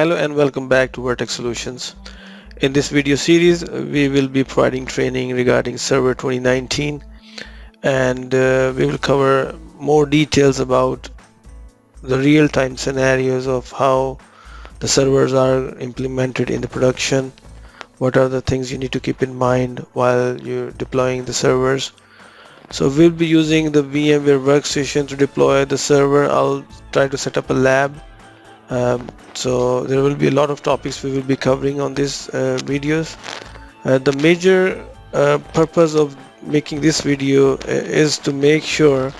Hello and welcome back to Vertex Solutions. In this video series, we will be providing training regarding Server 2019 and we will cover more details about the real-time scenarios of how the servers are implemented in the production, what are the things you need to keep in mind while you're deploying the servers. So we'll be using the VMware workstation to deploy the server. I'll try to set up a lab. So there will be a lot of topics we will be covering on these videos. The major purpose of making this video is to make sure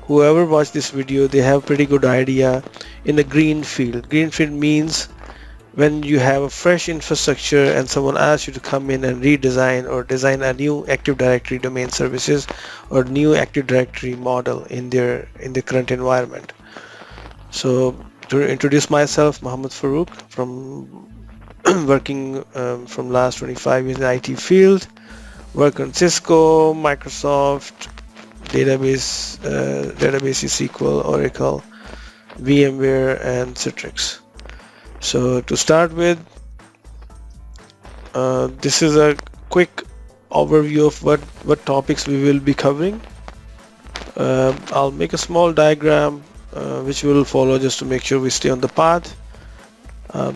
whoever watch this video, they have pretty good idea in the green field. Green field means when you have a fresh infrastructure and someone asks you to come in and redesign or design a new Active Directory domain services or new Active Directory model in the current environment. So to introduce myself, Mohammed Farouk, from working from last 25 years in the IT field, work on Cisco, Microsoft, databases, SQL, Oracle, VMware, and Citrix. So to start with, this is a quick overview of what topics we will be covering. I'll make a small diagram which we will follow just to make sure we stay on the path, and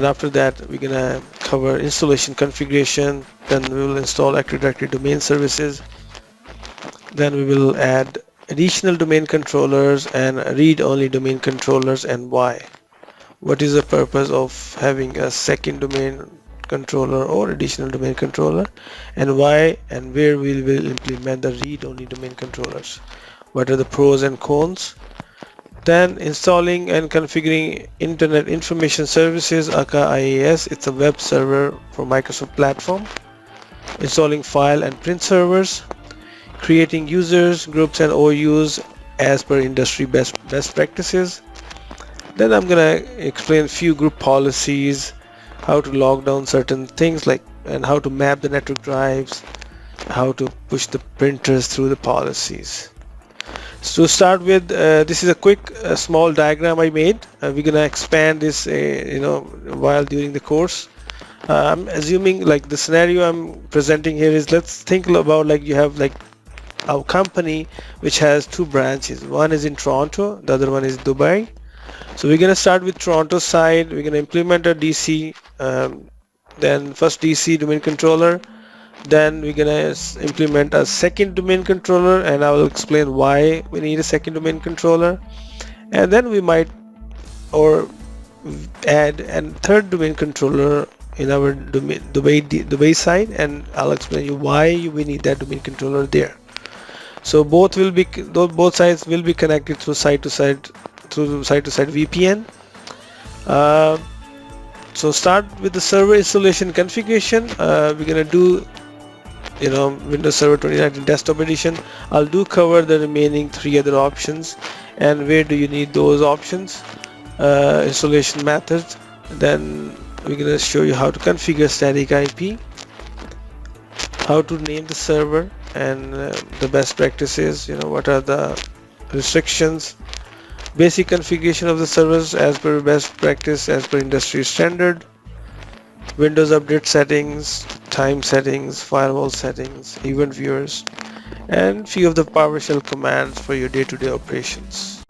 after that we're gonna cover installation configuration, then we will install Active Directory domain services, then we will add additional domain controllers and read-only domain controllers and why. What is the purpose of having a second domain controller or additional domain controller, and why and where we will implement the read-only domain controllers. What are the pros and cons? Then installing and configuring Internet Information Services, aka IaaS. It's a web server for Microsoft platform. Installing file and print servers. Creating users, groups, and OUs as per industry best practices. Then I'm gonna explain a few group policies, how to log down certain things and how to map the network drives, how to push the printers through the policies. So to start with, this is a quick small diagram I made. We're gonna expand this while during the course. I'm assuming the scenario I'm presenting here is, let's think about you have a company which has two branches. One is in Toronto, the other one is Dubai. So we're gonna start with Toronto side. We're gonna implement a DC, then first DC domain controller. Then we're gonna implement a second domain controller, and I will explain why we need a second domain controller. And then we might add a third domain controller in our Dubai side, and I'll explain you why we need that domain controller there. So both sides will be connected through side-to-side VPN. So start with the server installation configuration. We're gonna do Windows Server 2019 Desktop Edition. I'll cover the remaining three other options and where do you need those options, installation methods. Then we're going to show you how to configure static IP, how to name the server, and the best practices, what are the restrictions, basic configuration of the servers as per best practice, as per industry standard, Windows update settings, time settings, firewall settings, event viewers, and few of the PowerShell commands for your day-to-day operations.